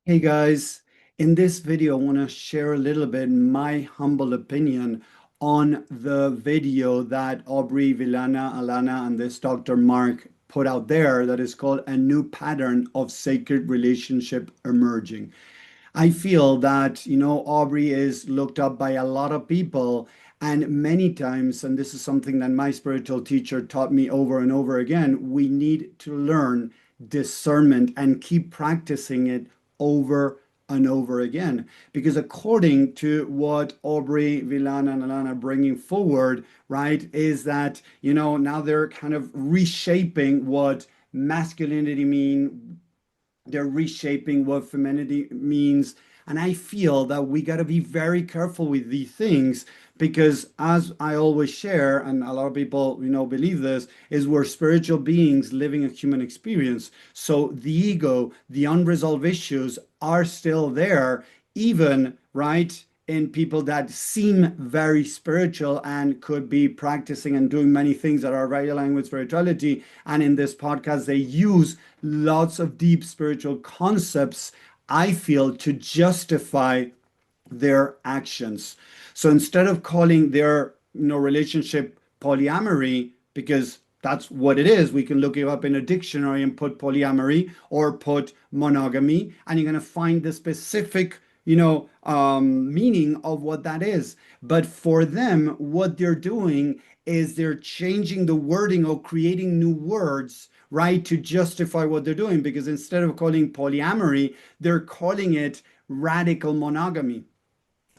Hey guys, in this video, I want to share a little bit my humble opinion on the video that Aubrey, Vylana, Alana, and this Dr. Mark put out there that is called A New Pattern of Sacred Relationship Emerging. I feel that, Aubrey is looked up by a lot of people, and many times, and this is something that my spiritual teacher taught me over and over again, we need to learn discernment and keep practicing it over and over again. Because according to what Aubrey, Vylana, and Alana are bringing forward, right, is that, now they're kind of reshaping what masculinity mean, they're reshaping what femininity means. And I feel that we got to be very careful with these things because, as I always share, and a lot of people, believe this, is we're spiritual beings living a human experience. So the ego, the unresolved issues are still there, even, right? In people that seem very spiritual and could be practicing and doing many things that are very aligned with spirituality. And in this podcast, they use lots of deep spiritual concepts, I feel, to justify their actions. So instead of calling their relationship polyamory, because that's what it is, we can look it up in a dictionary and put polyamory or put monogamy, and you're going to find the specific meaning of what that is. But for them, what they're doing is they're changing the wording or creating new words, right, to justify what they're doing. Because instead of calling polyamory, they're calling it radical monogamy.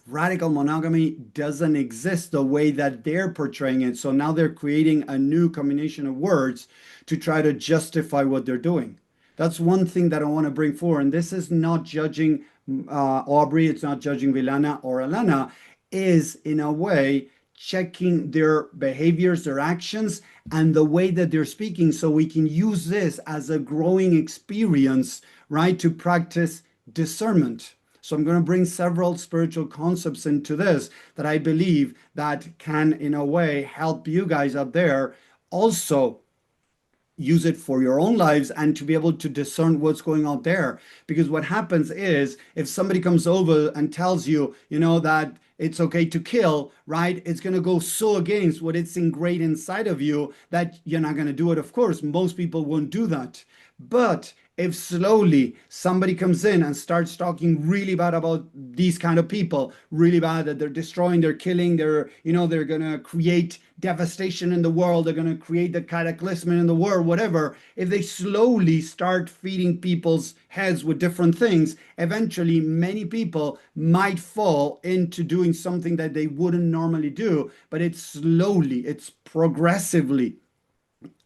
Radical monogamy doesn't exist the way that they're portraying it. So now they're creating a new combination of words to try to justify what they're doing. That's one thing that I want to bring forward. And this is not judging Aubrey, it's not judging Vylana or Alana, is in a way checking their behaviors, their actions, and the way that they're speaking so we can use this as a growing experience, right, to practice discernment. So I'm going to bring several spiritual concepts into this that I believe that can, in a way, help you guys out there also use it for your own lives and to be able to discern what's going on there. Because what happens is if somebody comes over and tells you, that it's okay to kill, right? It's going to go so against what it's ingrained inside of you that you're not going to do it. Of course, most people won't do that. But if slowly somebody comes in and starts talking really bad about these kind of people, really bad, that they're destroying, they're killing, they're going to create devastation in the world, they're going to create the cataclysm in the world, whatever. If they slowly start feeding people's heads with different things, eventually many people might fall into doing something that they wouldn't normally do, but it's slowly, it's progressively.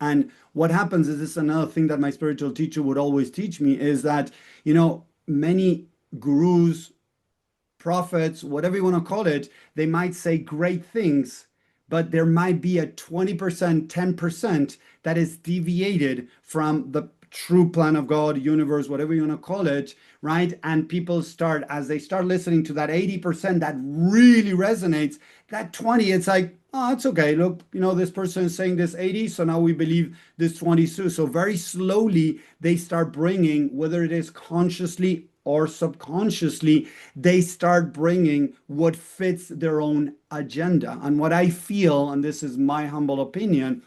And what happens is, this is another thing that my spiritual teacher would always teach me, is that, many gurus, prophets, whatever you want to call it, they might say great things, but there might be a 20%, 10% that is deviated from the true plan of God, universe, whatever you want to call it, right? And people start, as they start listening to that 80% that really resonates, that 20, it's like, oh, it's okay. Look, this person is saying this 80, so now we believe this 22. So very slowly, they start bringing, whether it is consciously or subconsciously, they start bringing what fits their own agenda. And what I feel, and this is my humble opinion,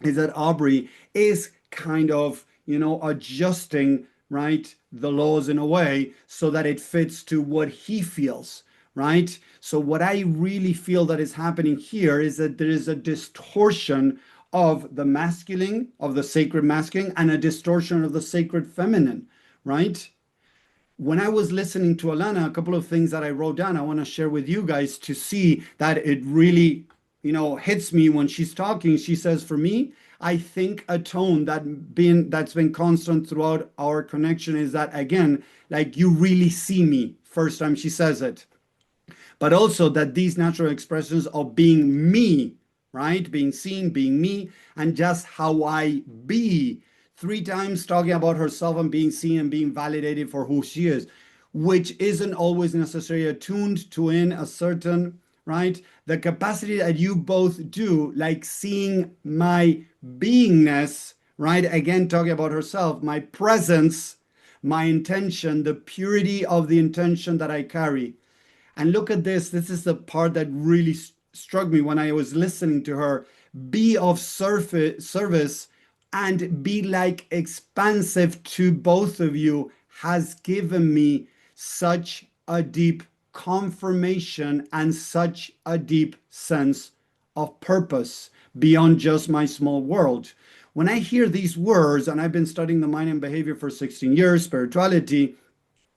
is that Aubrey is kind of, adjusting, right, the laws in a way so that it fits to what he feels, right? So what I really feel that is happening here is that there is a distortion of the masculine, of the sacred masculine, and a distortion of the sacred feminine, right? When I was listening to Alana, a couple of things that I wrote down, I want to share with you guys to see that it really, hits me when she's talking. She says, for me, I think a tone that's been constant throughout our connection is that, again, like, you really see me. First time she says it, but also that these natural expressions of being me, right? Being seen, being me, and just how I be. Three times talking about herself and being seen and being validated for who she is, which isn't always necessarily attuned to in a certain, right? The capacity that you both do, like seeing my beingness, right? Again, talking about herself, my presence, my intention, the purity of the intention that I carry. And look at this. This is the part that really struck me when I was listening to her. Be of service and be like expansive to both of you has given me such a deep confirmation and such a deep sense of purpose beyond just my small world. When I hear these words, and I've been studying the mind and behavior for 16 years, spirituality,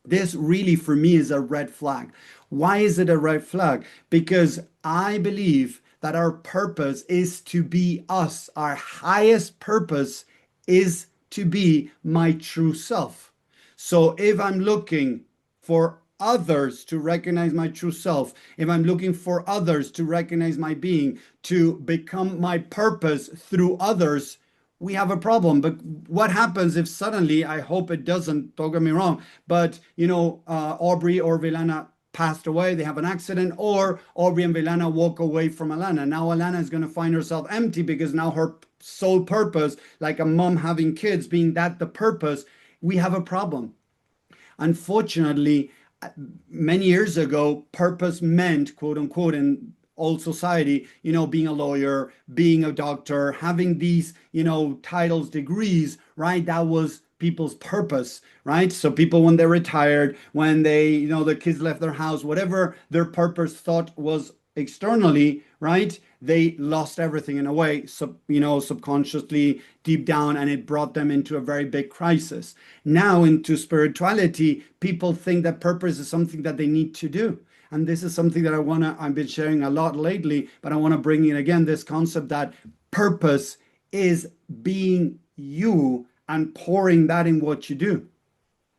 this really for me is a red flag. Why is it a red flag? Because I believe that our purpose is to be us. Our highest purpose is to be my true self. So if I'm looking for others to recognize my true self, if I'm looking for others to recognize my being, to become my purpose through others, we have a problem. But what happens if suddenly, I hope it doesn't, don't get me wrong, but Aubrey or Vylana passed away, they have an accident, or Aubrey and Vylana walk away from Alana. Now Alana is going to find herself empty because now her sole purpose, like a mom having kids, being that the purpose, we have a problem. Unfortunately, many years ago, purpose meant, quote unquote, in old society, being a lawyer, being a doctor, having these, titles, degrees, right? That was people's purpose, right? So people, when they retired, when they, the kids left their house, whatever their purpose thought was externally, right? They lost everything in a way, subconsciously, deep down, and it brought them into a very big crisis. Now into spirituality, people think that purpose is something that they need to do. And this is something that I've been sharing a lot lately, but I want to bring in again this concept that purpose is being you and pouring that in what you do.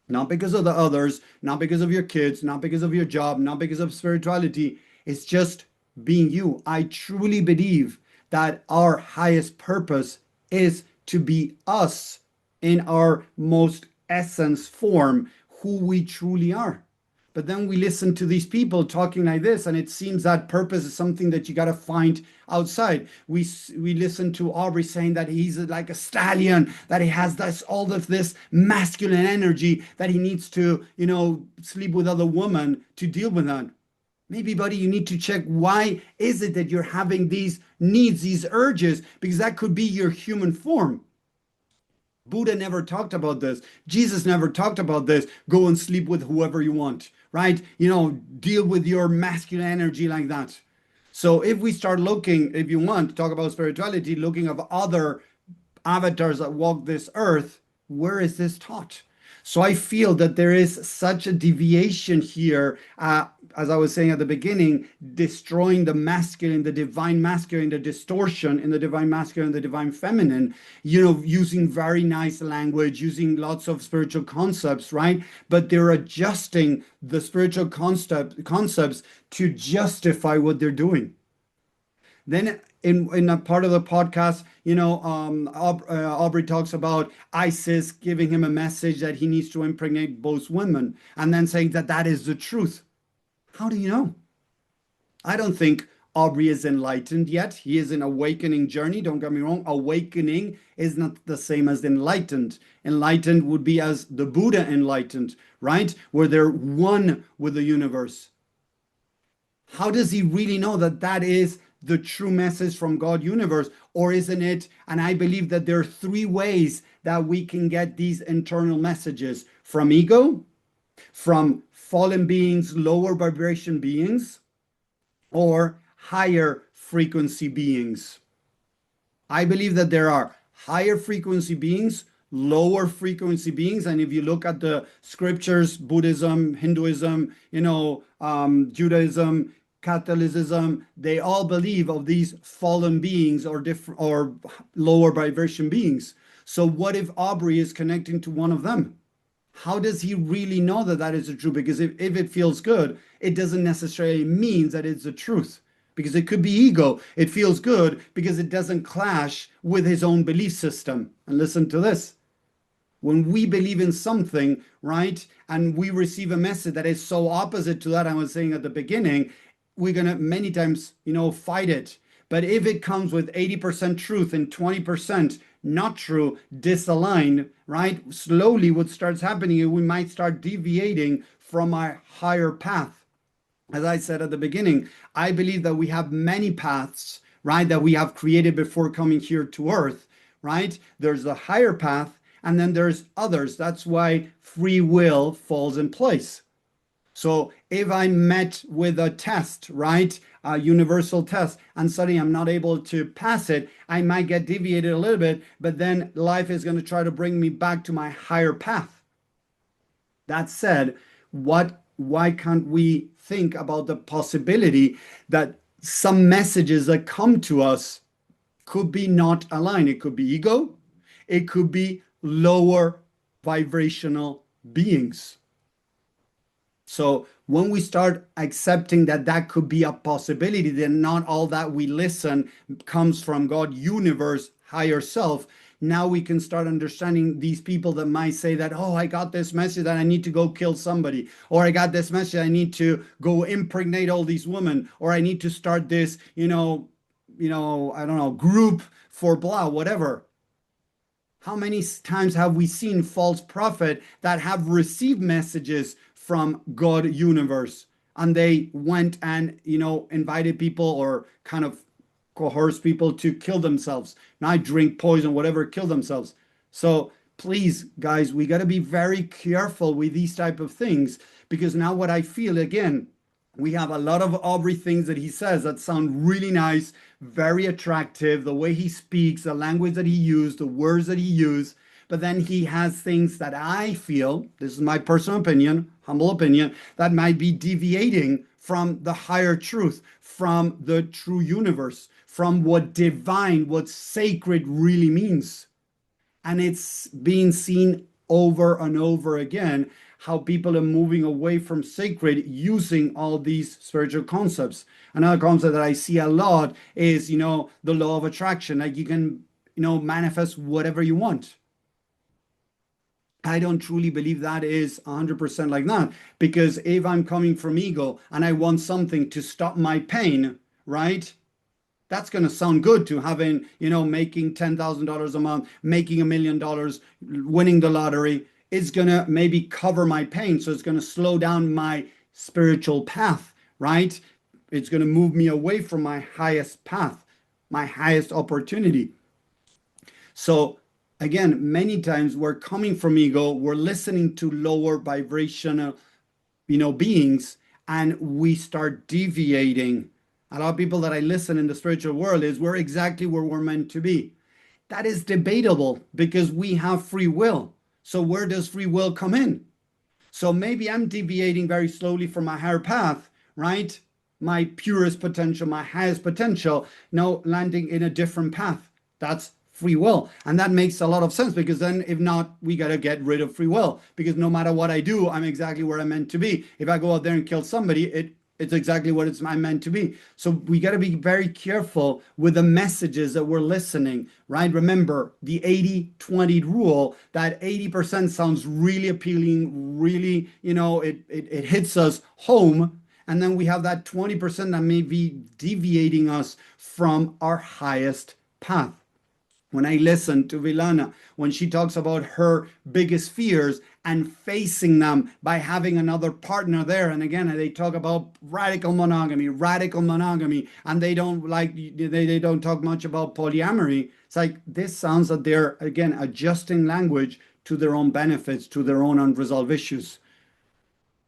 Not because of the others, not because of your kids, not because of your job, not because of spirituality. It's just being you. I truly believe that our highest purpose is to be us in our most essence form, who we truly are. But then we listen to these people talking like this, and it seems that purpose is something that you got to find outside. We listen to Aubrey saying that he's like a stallion, that he has all of this masculine energy, that he needs to, sleep with other women to deal with that. Maybe, buddy, you need to check why is it that you're having these needs, these urges, because that could be your human form. Buddha never talked about this. Jesus never talked about this. Go and sleep with whoever you want, right? Deal with your masculine energy like that. So if we start looking, if you want to talk about spirituality, looking of other avatars that walk this earth, where is this taught? So I feel that there is such a deviation here, as I was saying at the beginning, destroying the masculine, the divine masculine, the distortion in the divine masculine, the divine feminine, using very nice language, using lots of spiritual concepts, right? But they're adjusting the spiritual concepts to justify what they're doing. Then in a part of the podcast, Aubrey talks about Isis giving him a message that he needs to impregnate both women, and then saying that that is the truth. How do you know? I don't think Aubrey is enlightened yet. He is in awakening journey. Don't get me wrong. Awakening is not the same as enlightened. Enlightened would be as the Buddha enlightened, right? Where they're one with the universe. How does he really know that that is the true message from God universe, or isn't it? And I believe that there are three ways that we can get these internal messages: from ego, from fallen beings, lower vibration beings, or higher frequency beings. I believe that there are higher frequency beings, lower frequency beings, and if you look at the scriptures, Buddhism, Hinduism, Judaism, Catholicism, they all believe of these fallen beings or different or lower vibration beings. So what if Aubrey is connecting to one of them? How does he really know that that is the truth? Because if it feels good, it doesn't necessarily mean that it's the truth. Because it could be ego. It feels good because it doesn't clash with his own belief system. And listen to this. When we believe in something, right, and we receive a message that is so opposite to that I was saying at the beginning, we're going to many times, fight it. But if it comes with 80% truth and 20% not true, disaligned, right? Slowly what starts happening is we might start deviating from our higher path. As I said at the beginning, I believe that we have many paths, right, that we have created before coming here to earth, right? There's a higher path and then there's others. That's why free will falls in place. So if I'm met with a test, right, a universal test, and suddenly I'm not able to pass it, I might get deviated a little bit, but then life is going to try to bring me back to my higher path. That said, why can't we think about the possibility that some messages that come to us could be not aligned? It could be ego, it could be lower vibrational beings. So when we start accepting that that could be a possibility, then not all that we listen comes from God, universe, higher self. Now we can start understanding these people that might say that, oh, I got this message that I need to go kill somebody, or I got this message I need to go impregnate all these women, or I need to start this, I don't know, group for blah, whatever. How many times have we seen false prophets that have received messages from God universe and they went and, invited people or kind of coerced people to kill themselves, not drink poison, whatever, kill themselves? So please, guys, we got to be very careful with these type of things, because now what I feel, again, we have a lot of Aubrey things that he says that sound really nice, very attractive, the way he speaks, the language that he used, the words that he used. But then he has things that I feel, this is my personal opinion, humble opinion, that might be deviating from the higher truth, from the true universe, from what divine, what sacred really means. And it's being seen over and over again, how people are moving away from sacred using all these spiritual concepts. Another concept that I see a lot is, the law of attraction. Like you can, manifest whatever you want. I don't truly believe that is 100% like that, because if I'm coming from ego and I want something to stop my pain, right? That's going to sound good to having, making $10,000 a month, making $1 million, winning the lottery. It's going to maybe cover my pain. So it's going to slow down my spiritual path, right? It's going to move me away from my highest path, my highest opportunity. So again, many times we're coming from ego, we're listening to lower vibrational, beings, and we start deviating. A lot of people that I listen in the spiritual world is we're exactly where we're meant to be. That is debatable because we have free will. So where does free will come in? So maybe I'm deviating very slowly from my higher path, right? My purest potential, my highest potential, now landing in a different path. That's free will. And that makes a lot of sense, because then if not, we got to get rid of free will, because no matter what I do, I'm exactly where I'm meant to be. If I go out there and kill somebody, it's exactly what I'm meant to be. So we got to be very careful with the messages that we're listening, right? Remember the 80-20 rule, that 80% sounds really appealing, really, it hits us home. And then we have that 20% that may be deviating us from our highest path. When I listen to Vylana, when she talks about her biggest fears and facing them by having another partner there, and again, they talk about radical monogamy, and they don't talk much about polyamory. It's like, this sounds that they're, again, adjusting language to their own benefits, to their own unresolved issues.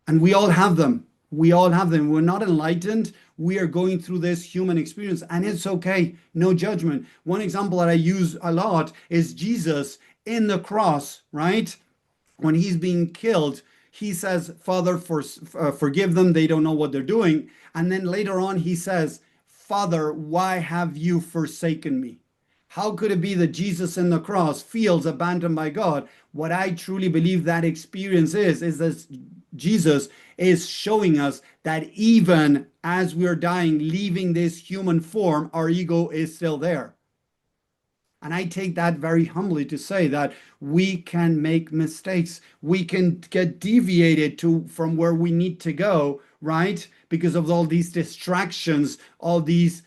And we all have them. We all have them. We're not enlightened. We are going through this human experience, and it's okay. No judgment. One example that I use a lot is Jesus in the cross, right? When he's being killed, he says, Father, forgive them. They don't know what they're doing. And then later on, he says, Father, why have you forsaken me? How could it be that Jesus in the cross feels abandoned by God? What I truly believe that experience is that Jesus is showing us that even as we're dying, leaving this human form, our ego is still there. And I take that very humbly to say that we can make mistakes. We can get deviated from where we need to go, right? Because of all these distractions, all these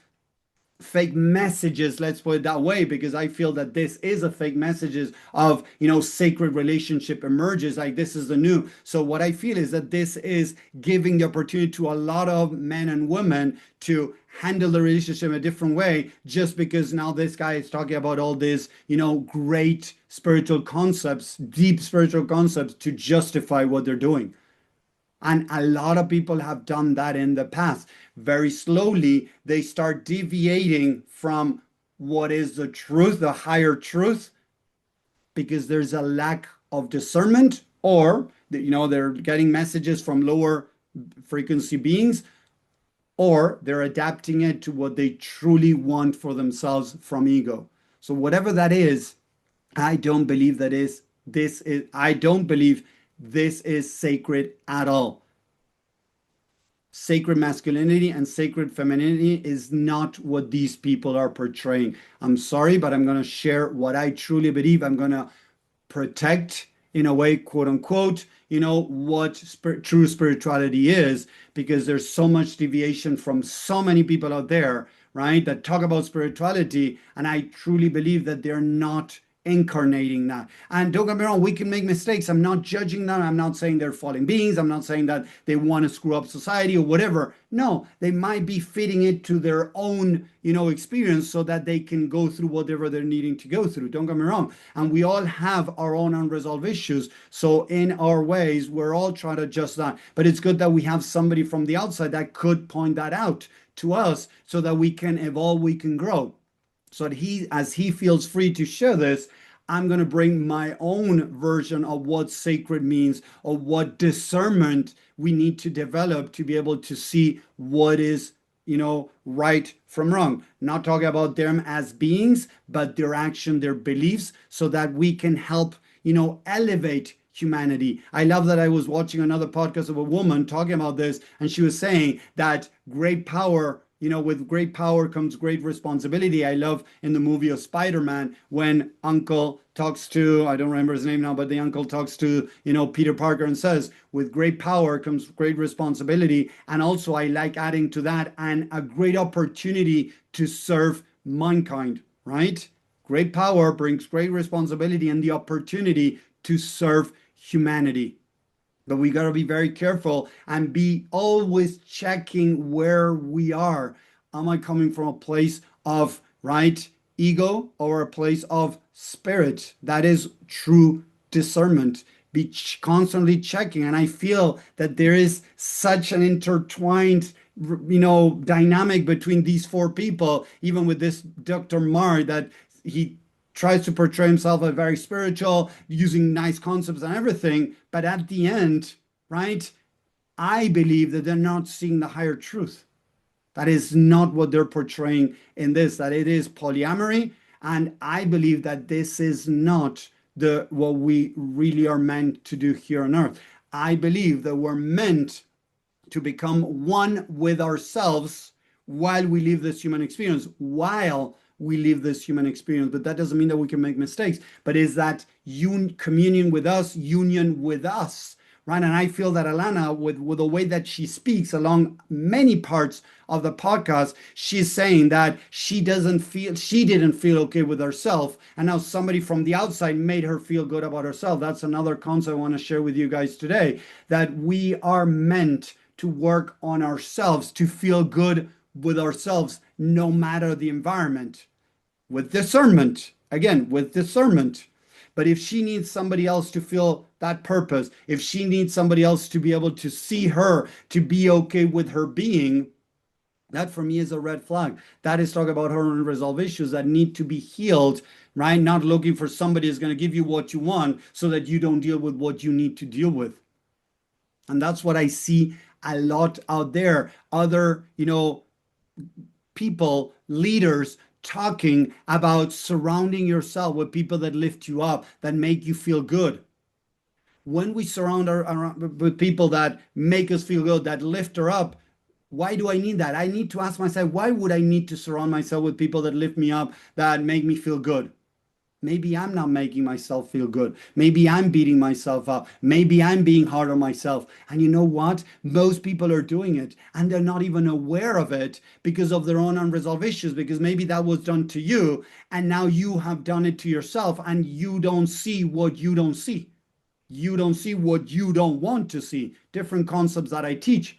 fake messages, let's put it that way, because I feel that this is a fake messages of, sacred relationship emerges, like this is the new. So what I feel is that this is giving the opportunity to a lot of men and women to handle the relationship in a different way, just because now this guy is talking about all these, great spiritual concepts, deep spiritual concepts, to justify what they're doing. And a lot of people have done that in the past. Very slowly, they start deviating from what is the truth, the higher truth, because there's a lack of discernment, or they're getting messages from lower frequency beings, or they're adapting it to what they truly want for themselves from ego. So whatever that is, I don't believe I don't believe this is sacred at all. Sacred masculinity and sacred femininity is not what these people are portraying. I'm sorry, but I'm going to share what I truly believe. I'm going to protect, in a way, quote unquote, what true spirituality is, because there's so much deviation from so many people out there, right, that talk about spirituality, and I truly believe that they're not incarnating that. And don't get me wrong, we can make mistakes. I'm not judging them. I'm not saying they're fallen beings. I'm not saying that they want to screw up society or whatever. No, they might be fitting it to their own, experience, so that they can go through whatever they're needing to go through. Don't get me wrong. And we all have our own unresolved issues. So in our ways, we're all trying to adjust that. But it's good that we have somebody from the outside that could point that out to us, so that we can evolve, we can grow. So that as he feels free to share this, I'm going to bring my own version of what sacred means, or what discernment we need to develop to be able to see what is, right from wrong. Not talking about them as beings, but their action, their beliefs, so that we can help, elevate humanity. I love that I was watching another podcast of a woman talking about this, and she was saying that great power, with great power comes great responsibility. I love in the movie of Spider-Man when Uncle talks to, I don't remember his name now, but the uncle talks to, Peter Parker, and says, with great power comes great responsibility. And also I like adding to that, and a great opportunity to serve mankind, right? Great power brings great responsibility and the opportunity to serve humanity. But we got to be very careful and be always checking where we are. Am I coming from a place of, right, ego, or a place of spirit? That is true discernment. Be constantly checking. And I feel that there is such an intertwined, dynamic between these four people, even with this Dr. Mar, that he tries to portray himself as very spiritual, using nice concepts and everything. But at the end, right, I believe that they're not seeing the higher truth. That is not what they're portraying in this, that it is polyamory. And I believe that this is not what we really are meant to do here on earth. I believe that we're meant to become one with ourselves while we live this human experience, but that doesn't mean that we can make mistakes. But is that communion with us, union with us, right? And I feel that Alana, with the way that she speaks along many parts of the podcast, she's saying that she didn't feel okay with herself, and now somebody from the outside made her feel good about herself. That's another concept I want to share with you guys today, that we are meant to work on ourselves, to feel good with ourselves, no matter the environment. With discernment, again, with discernment. But if she needs somebody else to feel that purpose, if she needs somebody else to be able to see her, to be okay with her being, that for me is a red flag. That is talking about her unresolved issues that need to be healed, right? Not looking for somebody who's going to give you what you want so that you don't deal with what you need to deal with. And that's what I see a lot out there. Other, people, leaders, talking about surrounding yourself with people that lift you up, that make you feel good. When we surround with people that make us feel good, that lift her up, why do I need that? I need to ask myself, why would I need to surround myself with people that lift me up, that make me feel good? Maybe I'm not making myself feel good. Maybe I'm beating myself up. Maybe I'm being hard on myself. And you know what? Most people are doing it and they're not even aware of it because of their own unresolved issues, because maybe that was done to you and now you have done it to yourself and you don't see what you don't see. You don't see what you don't want to see. Different concepts that I teach.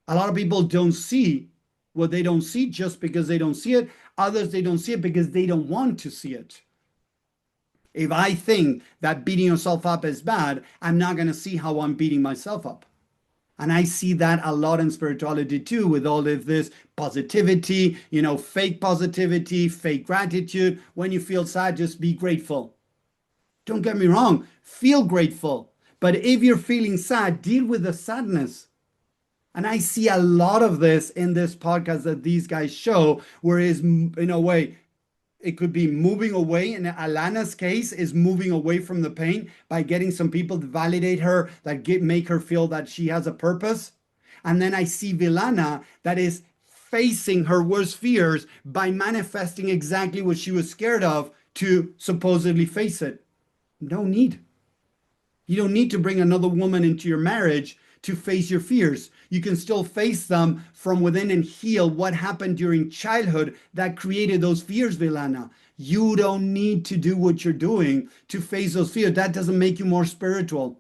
A lot of people don't see what they don't see just because they don't see it. Others, they don't see it because they don't want to see it. If I think that beating yourself up is bad, I'm not going to see how I'm beating myself up. And I see that a lot in spirituality too, with all of this positivity, fake positivity, fake gratitude. When you feel sad, just be grateful. Don't get me wrong, feel grateful. But if you're feeling sad, deal with the sadness. And I see a lot of this in this podcast that these guys show, whereas in a way, it could be moving away. In Alana's case, is moving away from the pain by getting some people to validate her, that make her feel that she has a purpose. And then I see Vylana that is facing her worst fears by manifesting exactly what she was scared of to supposedly face it. No need. You don't need to bring another woman into your marriage to face your fears. You can still face them from within and heal what happened during childhood that created those fears, Vylana. You don't need to do what you're doing to face those fears. That doesn't make you more spiritual.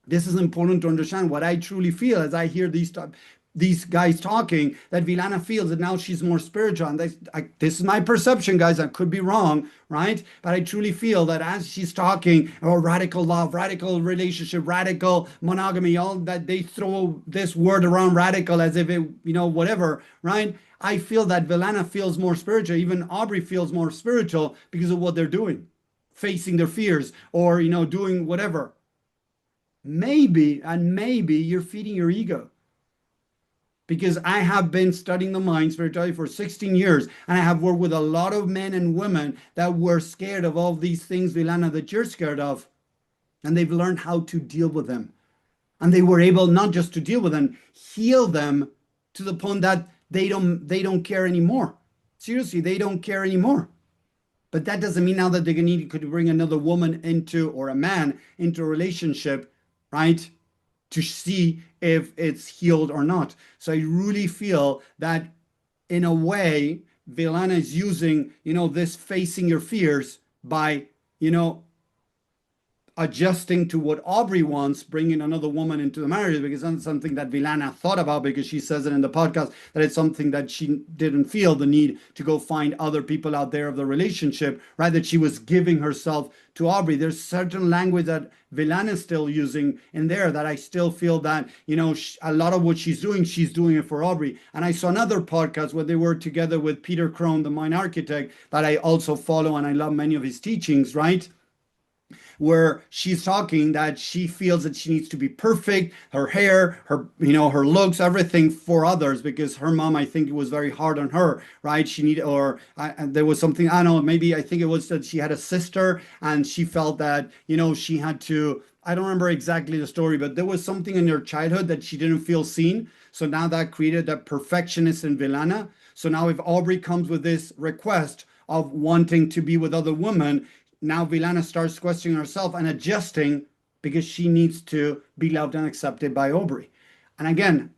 This is important to understand. What I truly feel as I hear these guys talking, that Vylana feels that now she's more spiritual. And this is my perception, guys. I could be wrong, right? But I truly feel that as she's talking about radical love, radical relationship, radical monogamy, all that, they throw this word around radical as if it, whatever, right? I feel that Vylana feels more spiritual. Even Aubrey feels more spiritual because of what they're doing, facing their fears or, doing whatever. Maybe you're feeding your ego. Because I have been studying the mind spirituality for 16 years, and I have worked with a lot of men and women that were scared of all these things, Vylana, that you're scared of, and they've learned how to deal with them. And they were able not just to deal with them, heal them to the point that they don't care anymore. Seriously, they don't care anymore. But that doesn't mean now that they could bring another woman into, or a man into a relationship, right? To see if it's healed or not. So I really feel that in a way, Vylana is using, this facing your fears by, adjusting to what Aubrey wants, bringing another woman into the marriage, because that's something that Vylana thought about, because she says it in the podcast that it's something that she didn't feel the need to go find other people out there of the relationship, right? That she was giving herself to Aubrey. There's certain language that Vylana is still using in there that I still feel that, a lot of what she's doing it for Aubrey. And I saw another podcast where they were together with Peter Crone, the mind architect, that I also follow and I love many of his teachings, right? Where she's talking that she feels that she needs to be perfect, her hair, her looks, everything for others, because her mom, I think it was very hard on her, right? There was something, I don't know, maybe I think it was that she had a sister and she felt that, she had to, I don't remember exactly the story, but there was something in her childhood that she didn't feel seen. So now that created that perfectionist in Vylana. So now if Aubrey comes with this request of wanting to be with other women, now Vylana starts questioning herself and adjusting because she needs to be loved and accepted by Aubrey. And again,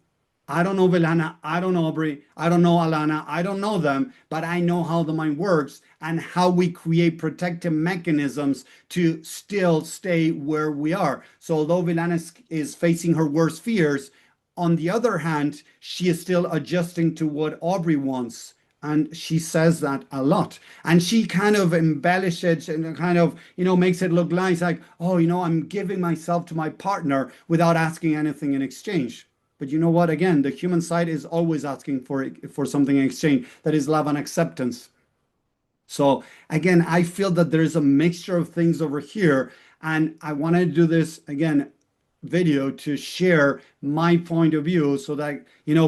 I don't know Vylana, I don't know Aubrey, I don't know Alana, I don't know them, but I know how the mind works and how we create protective mechanisms to still stay where we are. So although Vylana is facing her worst fears, on the other hand, she is still adjusting to what Aubrey wants. And she says that a lot. And she kind of embellishes and kind of, makes it look nice, like, oh, I'm giving myself to my partner without asking anything in exchange. But you know what? Again, the human side is always asking for something in exchange. That is love and acceptance. So again, I feel that there is a mixture of things over here. And I want to do this, again, video to share my point of view so that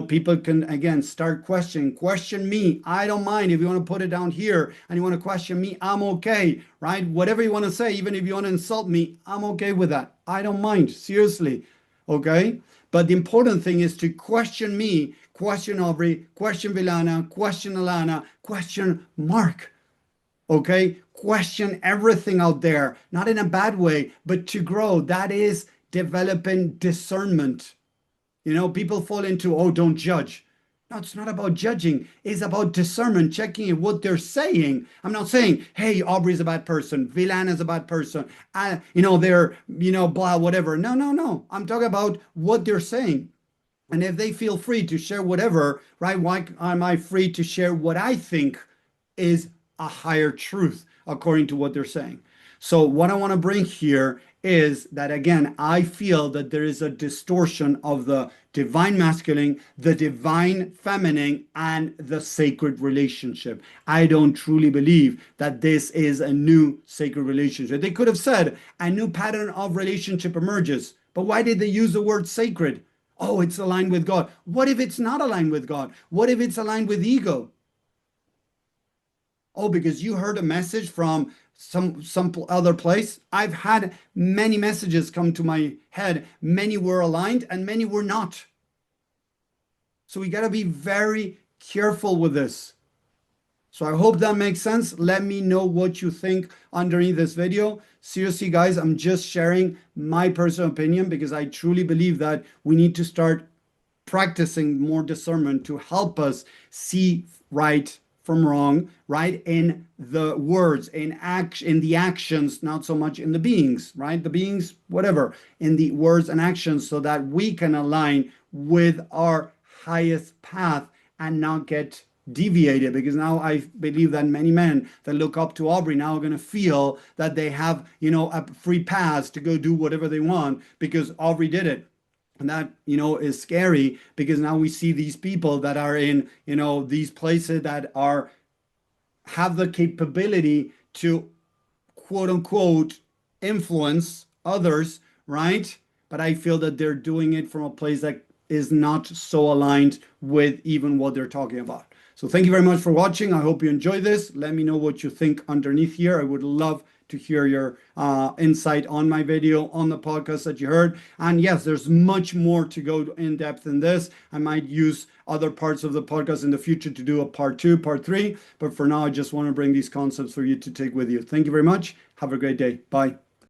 people can again start question me. I don't mind if you want to put it down here and you want to question me. I'm okay, right? Whatever you want to say, even if you want to insult me, I'm okay with that. I don't mind, seriously. Okay, but the important thing is to question me, question Aubrey, question Vylana, question Alana, question Mark. Okay? Question everything out there, not in a bad way, but to grow. That is developing discernment. People fall into, oh, don't judge. No, it's not about judging. It's about discernment, checking what they're saying. I'm not saying, hey, Aubrey's a bad person, Vylana's a bad person, they're, blah, whatever. No, no, no. I'm talking about what they're saying. And if they feel free to share whatever, right? Why am I free to share what I think is a higher truth according to what they're saying? So, what I want to bring here is that, again, I feel that there is a distortion of the divine masculine, the divine feminine, and the sacred relationship. I don't truly believe that this is a new sacred relationship. They could have said a new pattern of relationship emerges, but why did they use the word sacred? Oh, it's aligned with God. What if it's not aligned with God? What if it's aligned with ego? Oh, because you heard a message from some other place. I've had many messages come to my head. Many were aligned and many were not. So we got to be very careful with this. So I hope that makes sense. Let me know what you think underneath this video. Seriously, guys, I'm just sharing my personal opinion because I truly believe that we need to start practicing more discernment to help us see right from wrong, right? In the words, in the actions, not so much in the beings, right? The beings, whatever, in the words and actions, so that we can align with our highest path and not get deviated. Because now I believe that many men that look up to Aubrey now are going to feel that they have, a free pass to go do whatever they want because Aubrey did it. And that, is scary because now we see these people that are in, these places that have the capability to quote unquote influence others, right? But I feel that they're doing it from a place that is not so aligned with even what they're talking about. So thank you very much for watching. I hope you enjoyed this. Let me know what you think underneath here. I would love to hear your insight on my video, on the podcast that you heard. And yes, there's much more to go in depth in this. I might use other parts of the podcast in the future to do a part 2, part 3. But for now, I just want to bring these concepts for you to take with you. Thank you very much. Have a great day. Bye.